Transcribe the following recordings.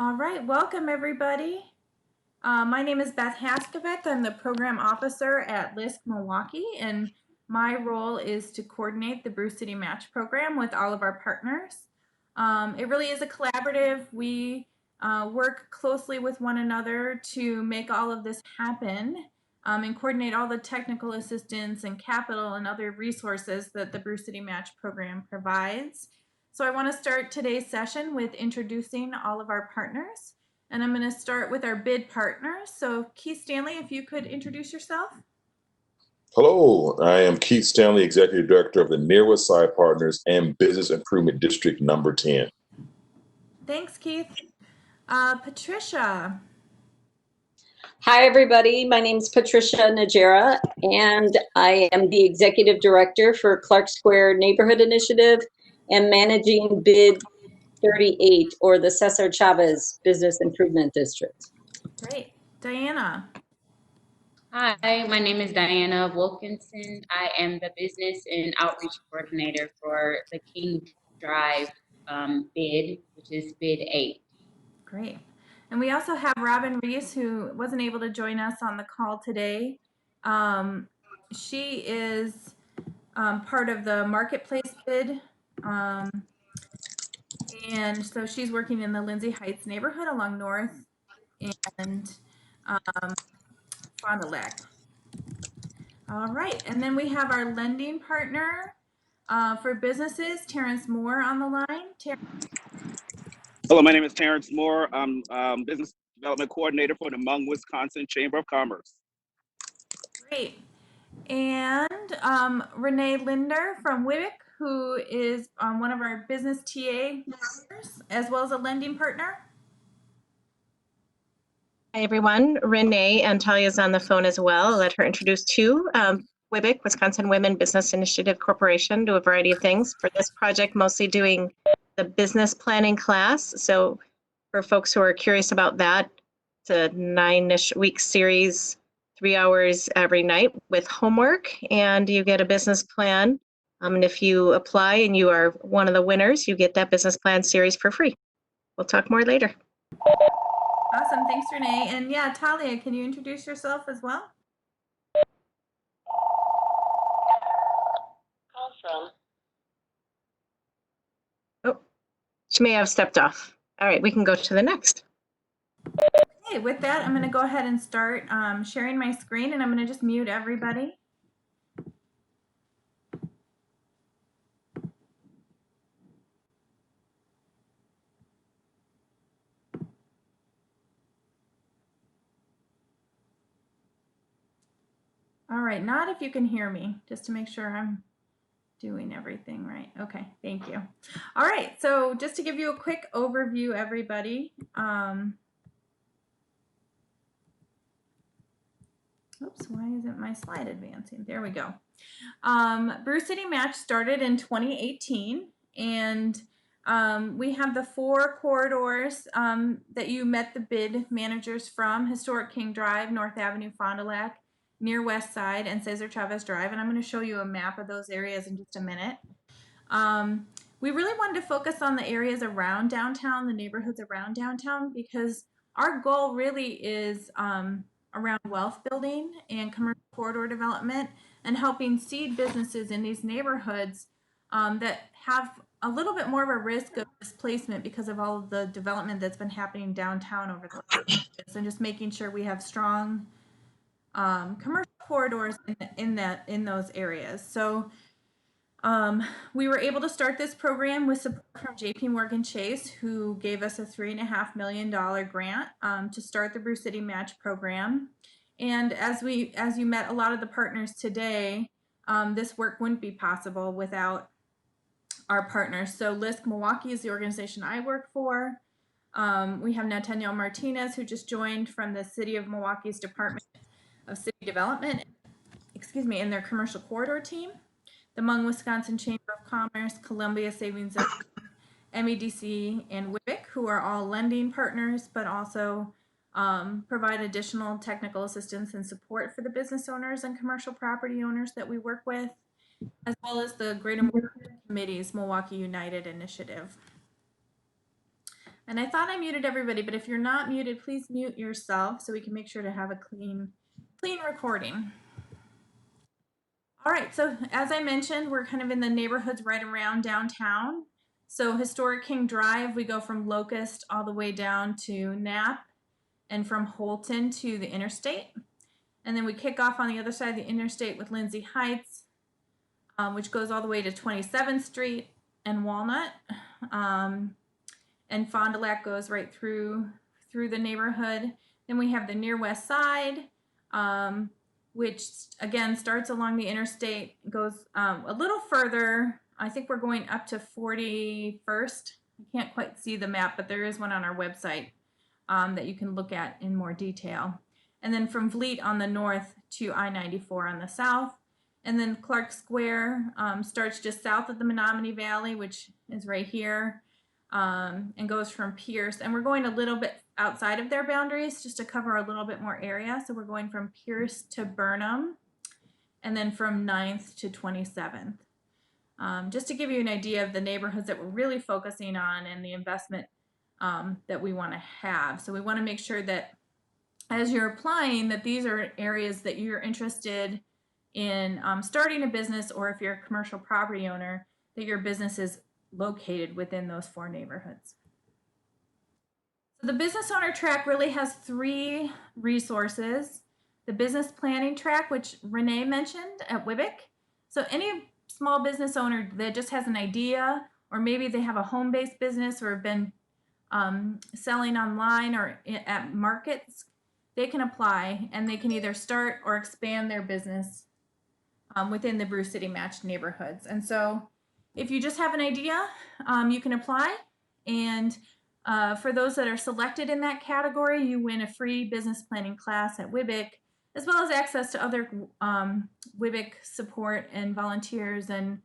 All right, welcome everybody. My name is Beth Haskovic. I'm the program officer at LISC Milwaukee, and my role is to coordinate the Brew City Match program with all of our partners. It really is a collaborative. We work closely with one another to make all of this happen and coordinate all the technical assistance and capital and other resources that the Brew City Match program provides. So I want to start today's session with introducing all of our partners. And I'm going to start with our bid partners. So Keith Stanley, if you could introduce yourself. Hello, I am Keith Stanley, Executive Director of the Near West Side Partners and Business Improvement District number 10. Thanks, Keith. Patricia. Hi, everybody. My name is Patricia Najera, and I am the Executive Director for Clark Square Neighborhood Initiative and managing Bid 38, or the Cesar Chavez Business Improvement District. Great. Diana. Hi, my name is Diana Wilkinson. I am the Business and Outreach Coordinator for the King Drive bid, which is bid 8. Great. And we also have Robin Reese, who wasn't able to join us on the call today. She is part of the marketplace bid. And so she's working in the Lindsay Heights neighborhood along North and Fond du Lac. All right, and then we have our lending partner for businesses, Terrence Moore, on the line. Hello, my name is Terrence Moore. I'm Business Development Coordinator for the Hmong, Wisconsin Chamber of Commerce. Great. And Renee Linder from WIBIC, who is one of our business TA partners, as well as a lending partner. Hi, everyone. Renee and Talia is on the phone as well. I'll let her introduce too. WIBIC, Wisconsin Women Business Initiative Corporation, do a variety of things. For this project, mostly doing the business planning class. So for folks who are curious about that, it's a 9-ish week series, 3 hours every night with homework, and you get a business plan. And if you apply and you are one of the winners, you get that business plan series for free. We'll talk more later. Awesome. Thanks, Renee. And yeah, Talia, can you introduce yourself as well? Oh, she may have stepped off. All right, we can go to the next. Okay, with that, I'm going to go ahead and start sharing my screen, and I'm going to just mute everybody. All right, not if you can hear me, just to make sure I'm doing everything right. Okay, thank you. All right, so just to give you a quick overview, everybody. Oops, why isn't my slide advancing? There we go. Brew City Match started in 2018, and we have the 4 corridors that you met the bid managers from: Historic King Drive, North Avenue, Fond du Lac, Near West Side, and Cesar Chavez Drive. And I'm going to show you a map of those areas in just a minute. We really wanted to focus on the areas around downtown, the neighborhoods around downtown, because our goal really is around wealth building and commercial corridor development and helping seed businesses in these neighborhoods that have a little bit more of a risk of displacement because of all of the development that's been happening downtown over the last years. And just making sure we have strong commercial corridors in those areas. So we were able to start this program with support from JP Morgan Chase, who gave us a $3.5 million grant to start the Brew City Match program. And as you met a lot of the partners today, this work wouldn't be possible without our partners. So LISC Milwaukee is the organization I work for. We have Nathaniel Martinez, who just joined from the City of Milwaukee's Department of City Development, in their commercial corridor team. The Hmong, Wisconsin Chamber of Commerce, Columbia Savings and MEDC, and WIBIC, who are all lending partners, but also provide additional technical assistance and support for the business owners and commercial property owners that we work with, as well as the Greater Milwaukee Committee's Milwaukee United Initiative. And I thought I muted everybody, but if you're not muted, please mute yourself so we can make sure to have a clean recording. All right, so as I mentioned, we're kind of in the neighborhoods right around downtown. So Historic King Drive, we go from Locust all the way down to Knapp and from Holton to the interstate. And then we kick off on the other side of the interstate with Lindsay Heights, which goes all the way to 27th Street and Walnut. And Fond du Lac goes right through the neighborhood. Then we have the Near West Side, which again starts along the interstate, goes a little further. I think we're going up to 41st. I can't quite see the map, but there is one on our website that you can look at in more detail. And then from Vliet on the north to I-94 on the south. And then Clark Square starts just south of the Menominee Valley, which is right here, and goes from Pierce. And we're going a little bit outside of their boundaries just to cover a little bit more area. So we're going from Pierce to Burnham, and then from 9th to 27th. Just to give you an idea of the neighborhoods that we're really focusing on and the investment that we want to have. So we want to make sure that as you're applying, that these are areas that you're interested in starting a business, or if you're a commercial property owner, that your business is located within those 4 neighborhoods. So the business owner track really has 3 resources. The business planning track, which Renee mentioned at WIBIC. So any small business owner that just has an idea, or maybe they have a home-based business or have been selling online or at markets, they can apply and they can either start or expand their business within the Brew City Match neighborhoods. And so if you just have an idea, you can apply. And for those that are selected in that category, you win a free business planning class at WIBIC, as well as access to other WIBIC support and volunteers. And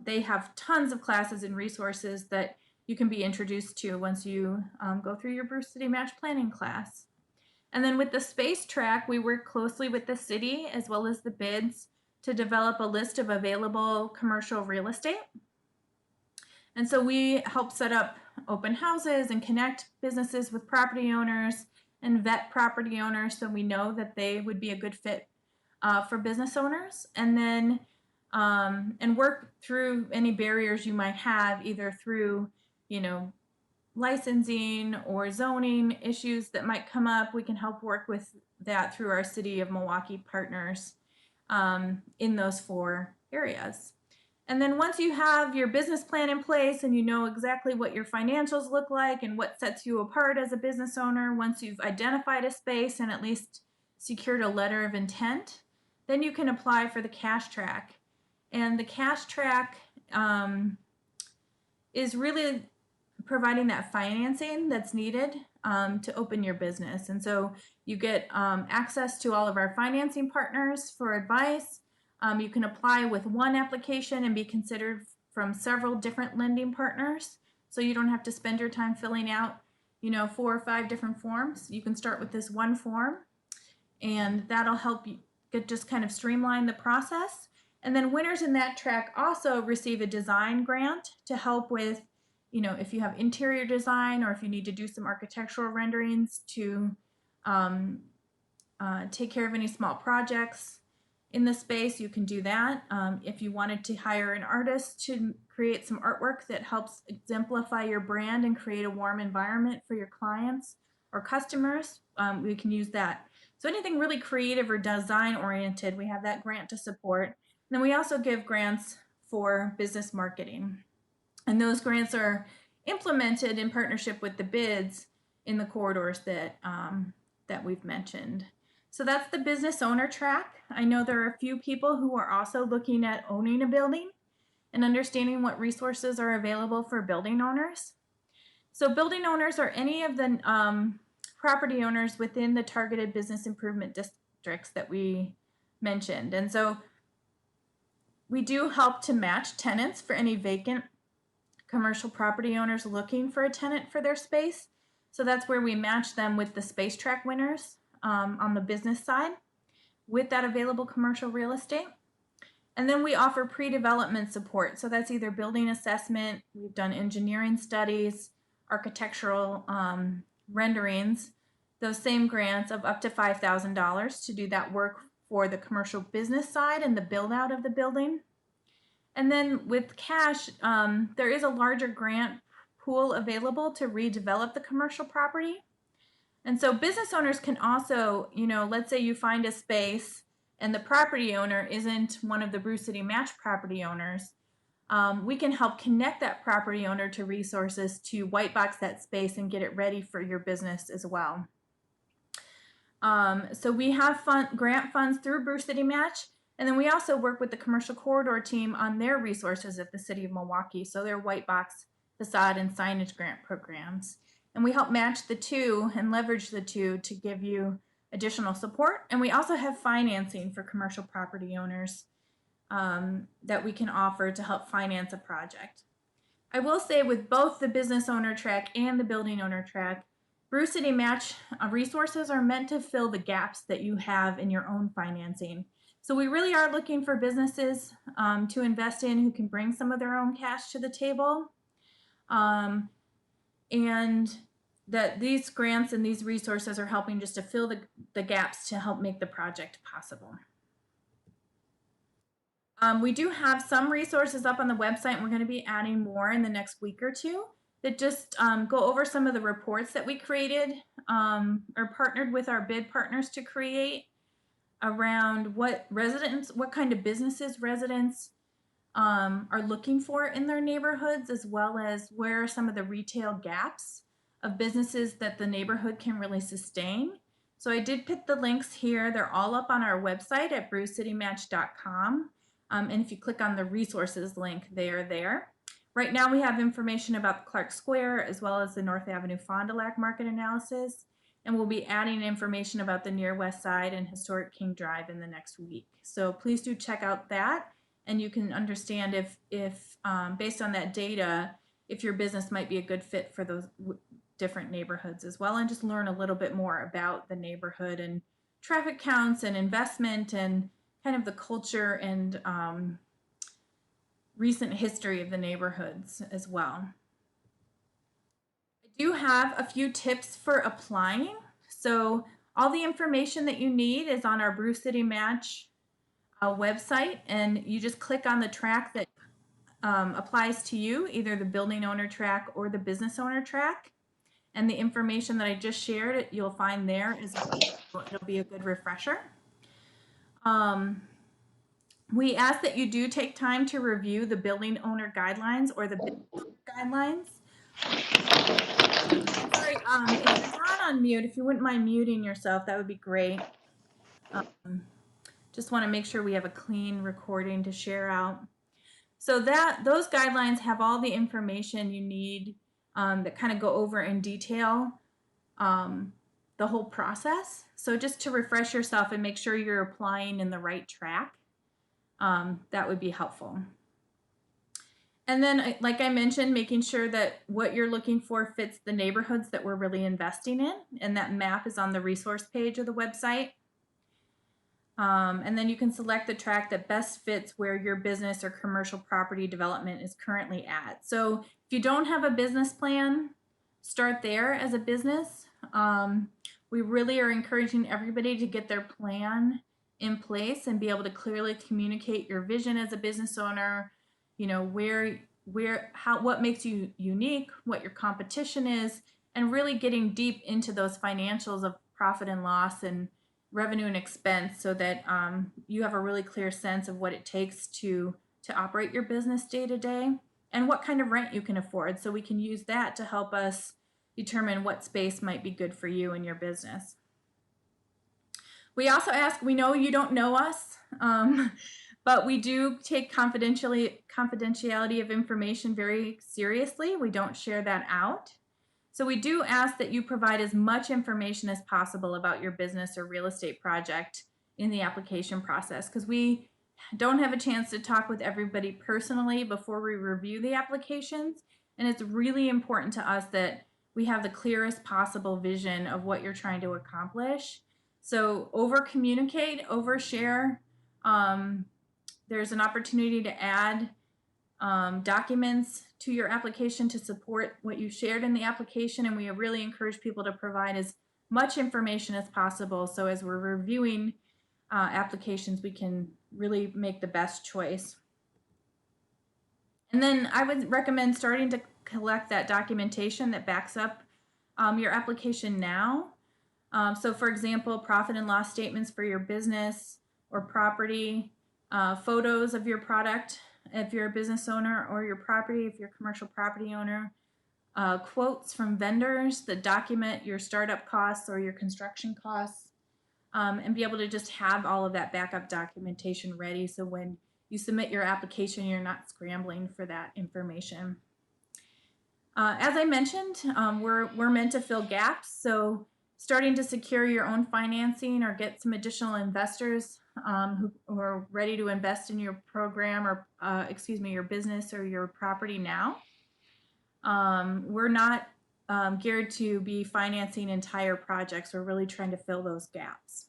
they have tons of classes and resources that you can be introduced to once you go through your Brew City Match planning class. And then with the space track, we work closely with the city as well as the bids to develop a list of available commercial real estate. And so we help set up open houses and connect businesses with property owners and vet property owners so we know that they would be a good fit for business owners. And then and work through any barriers you might have, either through, licensing or zoning issues that might come up. We can help work with that through our City of Milwaukee partners in those 4 areas. And then once you have your business plan in place and you know exactly what your financials look like and what sets you apart as a business owner, once you've identified a space and at least secured a letter of intent, then you can apply for the cash track. And the cash track is really providing that financing that's needed to open your business. And so you get access to all of our financing partners for advice. You can apply with one application and be considered from several different lending partners. So you don't have to spend your time filling out, 4 or 5 different forms. You can start with this one form, and that'll help you just kind of streamline the process. And then winners in that track also receive a design grant to help with, if you have interior design or if you need to do some architectural renderings to take care of any small projects in the space, you can do that. If you wanted to hire an artist to create some artwork that helps exemplify your brand and create a warm environment for your clients or customers, we can use that. So anything really creative or design oriented, we have that grant to support. And then we also give grants for business marketing. And those grants are implemented in partnership with the bids in the corridors that we've mentioned. So that's the business owner track. I know there are a few people who are also looking at owning a building and understanding what resources are available for building owners. So building owners are any of the property owners within the targeted business improvement districts that we mentioned. And so we do help to match tenants for any vacant commercial property owners looking for a tenant for their space. So that's where we match them with the space track winners on the business side with that available commercial real estate. And then we offer pre-development support. So that's either building assessment, we've done engineering studies, architectural renderings, those same grants of up to $5,000 to do that work for the commercial business side and the build out of the building. And then with cash, there is a larger grant pool available to redevelop the commercial property. And so business owners can also, let's say you find a space and the property owner isn't one of the Brew City Match property owners. We can help connect that property owner to resources to white box that space and get it ready for your business as well. So we have grant funds through Brew City Match, and then we also work with the commercial corridor team on their resources at the City of Milwaukee, so their white box facade and signage grant programs. And we help match the two and leverage the two to give you additional support. And we also have financing for commercial property owners that we can offer to help finance a project. I will say with both the business owner track and the building owner track, Brew City Match resources are meant to fill the gaps that you have in your own financing. So we really are looking for businesses to invest in who can bring some of their own cash to the table. And that these grants and these resources are helping just to fill the gaps to help make the project possible. We do have some resources up on the website, and we're going to be adding more in the next week or two that just go over some of the reports that we created or partnered with our bid partners to create around what kind of businesses residents are looking for in their neighborhoods, as well as where are some of the retail gaps of businesses that the neighborhood can really sustain. So I did put the links here. They're all up on our website at brewcitymatch.com. And if you click on the resources link, they are there. Right now we have information about Clark Square as well as the North Avenue Fond du Lac market analysis. And we'll be adding information about the Near West Side and Historic King Drive in the next week. So please do check out that. And you can understand if based on that data, if your business might be a good fit for those different neighborhoods as well, and just learn a little bit more about the neighborhood and traffic counts and investment and kind of the culture and recent history of the neighborhoods as well. I do have a few tips for applying. So all the information that you need is on our Brew City Match website, and you just click on the track that applies to you, either the building owner track or the business owner track. And the information that I just shared, you'll find there as well. It'll be a good refresher. We ask that you do take time to review the building owner guidelines or the business owner guidelines. Sorry, if you're not on mute, if you wouldn't mind muting yourself, that would be great. Just want to make sure we have a clean recording to share out. So those guidelines have all the information you need that kind of go over in detail the whole process. So just to refresh yourself and make sure you're applying in the right track, that would be helpful. And then, like I mentioned, making sure that what you're looking for fits the neighborhoods that we're really investing in. And that map is on the resource page of the website. And then you can select the track that best fits where your business or commercial property development is currently at. So if you don't have a business plan, start there as a business. We really are encouraging everybody to get their plan in place and be able to clearly communicate your vision as a business owner, what makes you unique, what your competition is, and really getting deep into those financials of profit and loss and revenue and expense so that you have a really clear sense of what it takes to operate your business day to day and what kind of rent you can afford. So we can use that to help us determine what space might be good for you and your business. We also ask, we know you don't know us, but we do take confidentiality of information very seriously. We don't share that out. So we do ask that you provide as much information as possible about your business or real estate project in the application process, because we don't have a chance to talk with everybody personally before we review the applications. And it's really important to us that we have the clearest possible vision of what you're trying to accomplish. So over communicate, over share. There's an opportunity to add documents to your application to support what you shared in the application, and we really encourage people to provide as much information as possible. So as we're reviewing applications, we can really make the best choice. And then I would recommend starting to collect that documentation that backs up your application now. So for example, profit and loss statements for your business or property, photos of your product if you're a business owner, or your property if you're a commercial property owner, quotes from vendors that document your startup costs or your construction costs, and be able to just have all of that backup documentation ready so when you submit your application, you're not scrambling for that information. As I mentioned, we're meant to fill gaps, so starting to secure your own financing or get some additional investors who are ready to invest in your program or, your business or your property now. We're not geared to be financing entire projects. We're really trying to fill those gaps.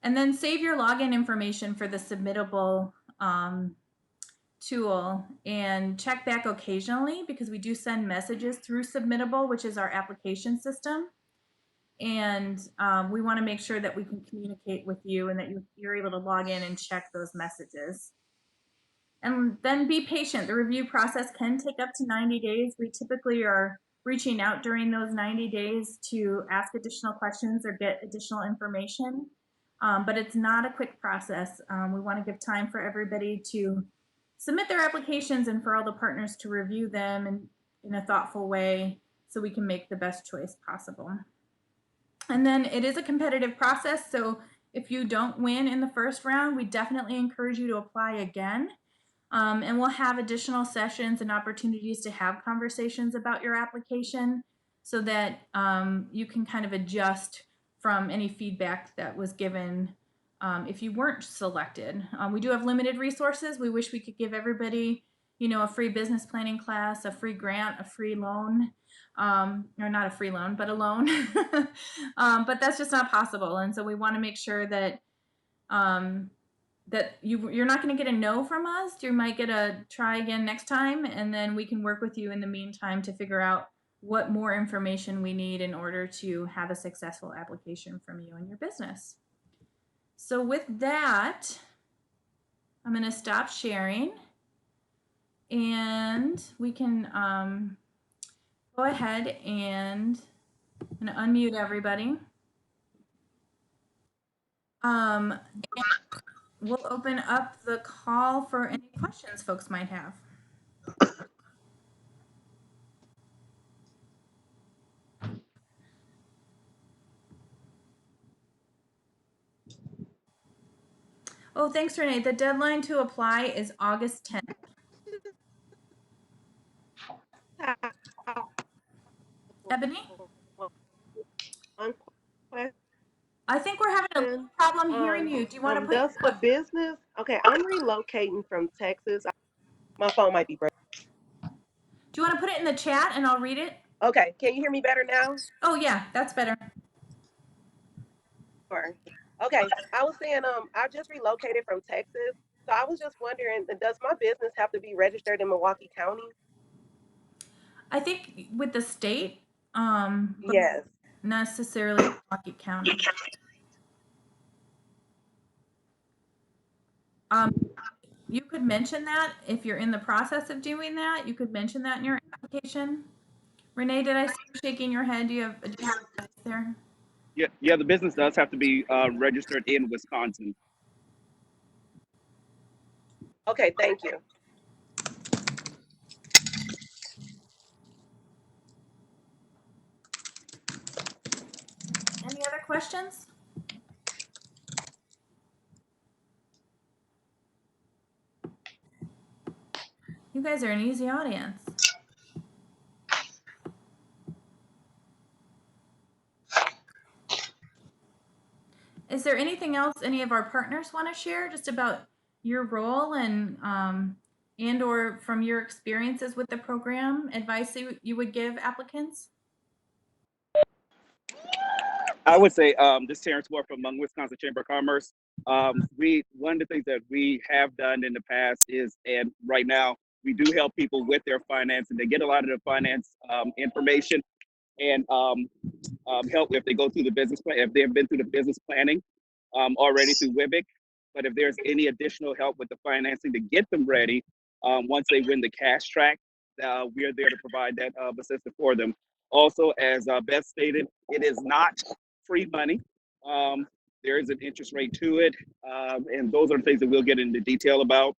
And then save your login information for the submittable tool and check back occasionally, because we do send messages through Submittable, which is our application system. And we want to make sure that we can communicate with you and that you're able to log in and check those messages. And then be patient. The review process can take up to 90 days. We typically are reaching out during those 90 days to ask additional questions or get additional information. But it's not a quick process. We want to give time for everybody to submit their applications and for all the partners to review them in a thoughtful way so we can make the best choice possible. And then it is a competitive process, so if you don't win in the first round, we definitely encourage you to apply again. And we'll have additional sessions and opportunities to have conversations about your application so that you can kind of adjust from any feedback that was given if you weren't selected. We do have limited resources. We wish we could give everybody, a free business planning class, a free grant, a free loan, or not a free loan, but a loan. But that's just not possible. And so we want to make sure that you're not going to get a no from us. You might get a try again next time, and then we can work with you in the meantime to figure out what more information we need in order to have a successful application from you and your business. So with that, I'm going to stop sharing, and we can go ahead and I'm going to unmute everybody. And we'll open up the call for any questions folks might have. Oh, thanks, Renee. The deadline to apply is August 10th. Ebony? I think we're having a little problem hearing you. Do you want to put does the business, okay, I'm relocating from Texas. My phone might be breaking. Do you want to put it in the chat and I'll read it? Okay, can you hear me better now? Oh yeah, that's better. Sure. Okay, I was saying, I just relocated from Texas. So I was just wondering, does my business have to be registered in Milwaukee County? I think with the state, Yes. not necessarily Milwaukee County. You could mention that if you're in the process of doing that. You could mention that in your application. Renee, did I see you shaking your head? Do you have additional advice there? Yeah, the business does have to be registered in Wisconsin. Okay, thank you. Any other questions? You guys are an easy audience. Is there anything else any of our partners want to share just about your role and or from your experiences with the program, advice you would give applicants? I would say this is Terrence Moore from Wisconsin Chamber of Commerce. One of the things that we have done in the past is, and right now We do help people with their financing. They get a lot of the finance information and help if they go through the business plan, if they've been through the business planning already through WIBIC. But if there's any additional help with the financing to get them ready, once they win the cash track, we are there to provide that assistance for them. Also, as Beth stated, it is not free money. There is an interest rate to it, and those are the things that we'll get into detail about.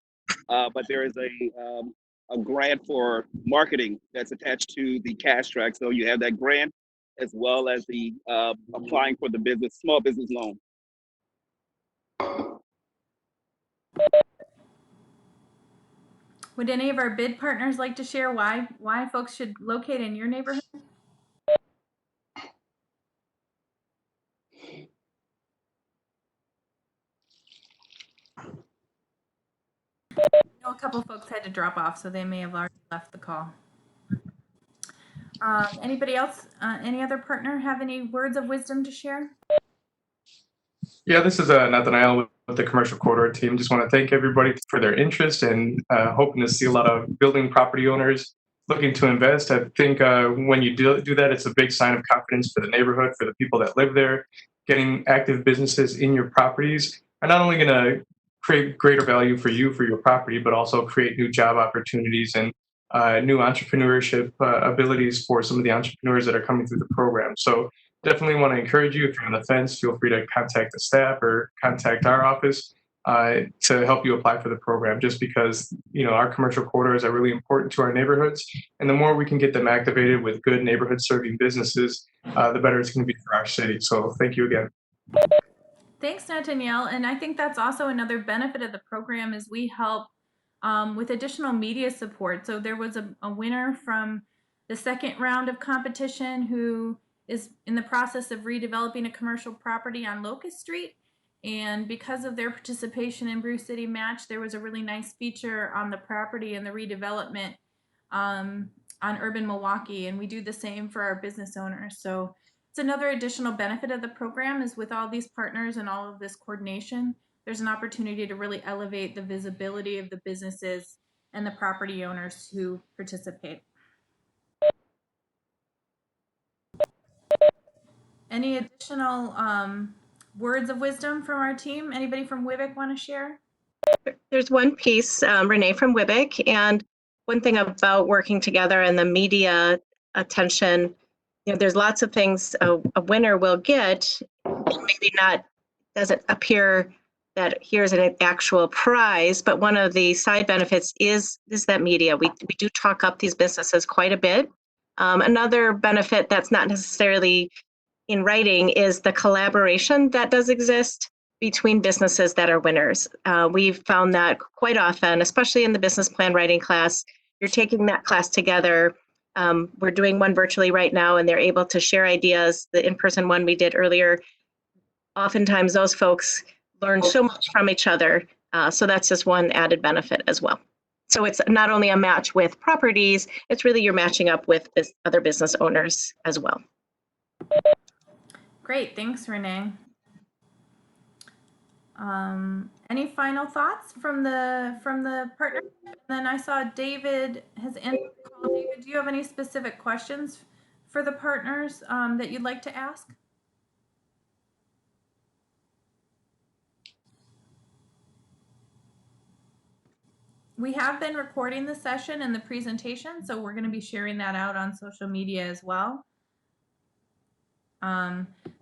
But there is a grant for marketing that's attached to the cash track. So you have that grant as well as the applying for the small business loan. Would any of our bid partners like to share why folks should locate in your neighborhood? I know a couple folks had to drop off, so they may have already left the call. Anybody else, any other partner have any words of wisdom to share? Yeah, this is Nathaniel with the commercial corridor team. Just want to thank everybody for their interest and hoping to see a lot of building property owners looking to invest. I think when you do that, it's a big sign of confidence for the neighborhood, for the people that live there. Getting active businesses in your properties are not only going to create greater value for you, for your property, but also create new job opportunities and new entrepreneurship abilities for some of the entrepreneurs that are coming through the program. So definitely want to encourage you, if you're on the fence, feel free to contact the staff or contact our office to help you apply for the program, just because our commercial corridors are really important to our neighborhoods, and the more we can get them activated with good neighborhood serving businesses, the better it's going to be for our city. So thank you again. Thanks, Nathaniel. And I think that's also another benefit of the program is we help with additional media support. So there was a winner from the second round of competition who is in the process of redeveloping a commercial property on Locust Street. And because of their participation in Brew City Match, there was a really nice feature on the property and the redevelopment on Urban Milwaukee. And we do the same for our business owners. So it's another additional benefit of the program is with all these partners and all of this coordination, there's an opportunity to really elevate the visibility of the businesses and the property owners who participate. Any additional words of wisdom from our team? Anybody from WIBIC want to share? There's one piece, Renee from WIBIC, and one thing about working together and the media attention, there's lots of things a winner will get, maybe not, doesn't appear that here's an actual prize, but one of the side benefits is that media. We do talk up these businesses quite a bit. Another benefit that's not necessarily in writing is the collaboration that does exist between businesses that are winners. We've found that quite often, especially in the business plan writing class, you're taking that class together. We're doing one virtually right now, and they're able to share ideas. The in-person one we did earlier, oftentimes those folks learn so much from each other. So that's just one added benefit as well. So it's not only a match with properties, it's really you're matching up with other business owners as well. Great, thanks, Renee. Any final thoughts from the partnership? And then I saw David has ended the call. David, do you have any specific questions for the partners that you'd like to ask? We have been recording the session and the presentation, so we're going to be sharing that out on social media as well.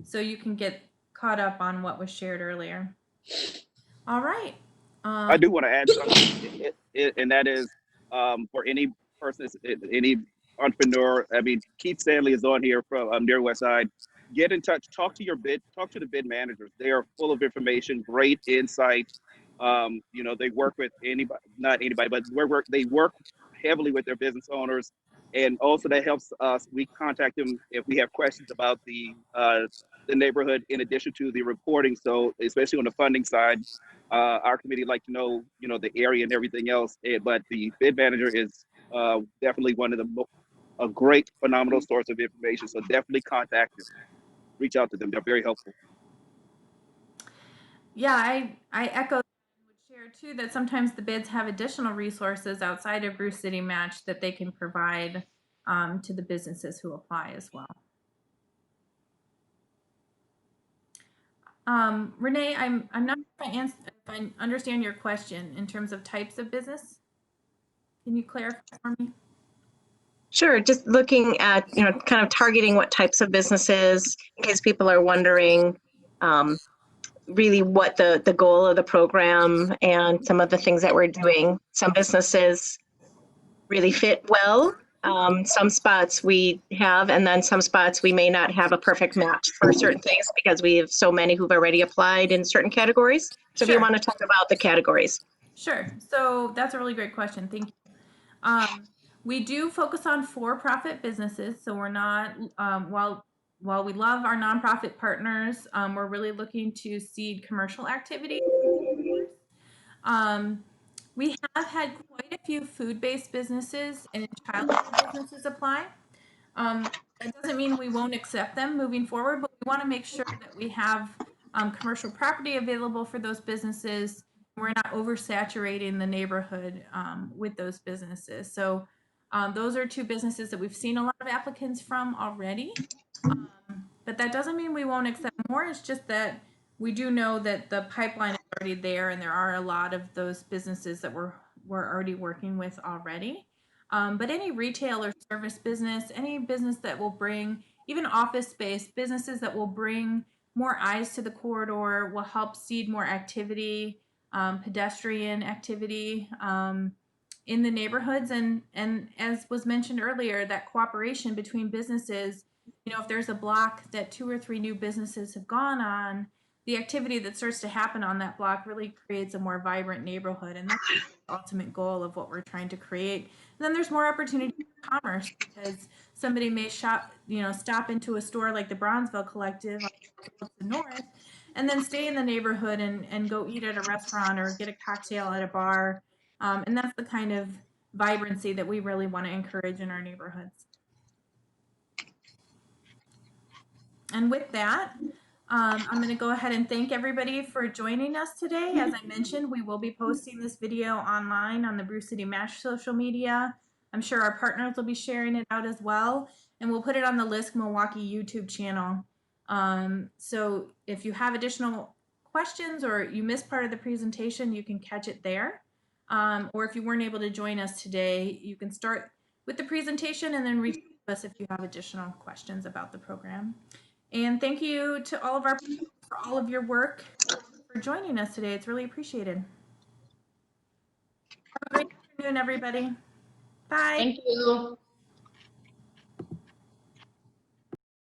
So you can get caught up on what was shared earlier. All right. I do want to add something, and that is for any person, any entrepreneur. I mean, Keith Stanley is on here from near West Side. Get in touch. Talk to the bid managers. They are full of information, great insight. They work with not anybody, but they work heavily with their business owners, and also that helps us. We contact them if we have questions about the neighborhood, in addition to the reporting. So, especially on the funding side. Our committee like to know, the area and everything else. But the bid manager is definitely one of a great, phenomenal source of information. So definitely contact them, reach out to them. They're very helpful. Yeah, I echo. share too that sometimes the bids have additional resources outside of Brew City Match that they can provide to the businesses who apply as well. Renee, I'm not sure if I understand your question in terms of types of business. Can you clarify for me? Sure, just looking at, kind of targeting what types of businesses, in case people are wondering really what the goal of the program and some of the things that we're doing. Some businesses really fit well. Some spots we have, and then some spots we may not have a perfect match for certain things because we have so many who've already applied in certain categories. So if you Sure. want to talk about the categories. Sure. So that's a really great question. Thank you. We do focus on for-profit businesses, so we're not while we love our nonprofit partners, we're really looking to seed commercial activity. We have had quite a few food-based businesses and childcare businesses apply. That doesn't mean we won't accept them moving forward, but we want to make sure that we have commercial property available for those businesses. We're not oversaturating the neighborhood with those businesses. So those are two businesses that we've seen a lot of applicants from already. But that doesn't mean we won't accept more. It's just that we do know that the pipeline is already there, and there are a lot of those businesses that we're already working with already. But any retail or service business, any business that will bring, even office space, businesses that will bring more eyes to the corridor, will help seed more activity, pedestrian activity in the neighborhoods. And as was mentioned earlier, that cooperation between businesses, if there's a block that 2 or 3 new businesses have gone on, the activity that starts to happen on that block really creates a more vibrant neighborhood. And that's the ultimate goal of what we're trying to create. And then there's more opportunity for commerce because somebody may stop into a store like the Bronzeville Collective on the north, and then stay in the neighborhood and go eat at a restaurant or get a cocktail at a bar. And that's the kind of vibrancy that we really want to encourage in our neighborhoods. And with that, I'm going to go ahead and thank everybody for joining us today. As I mentioned, we will be posting this video online on the Brew City Match social media. I'm sure our partners will be sharing it out as well. And we'll put it on the LISC Milwaukee YouTube channel. So if you have additional questions or you missed part of the presentation, you can catch it there. Or if you weren't able to join us today, you can start with the presentation and then reach us if you have additional questions about the program. And thank you to all of our partners for all of your work for joining us today. It's really appreciated. Have a great afternoon, everybody. Bye. Thank you.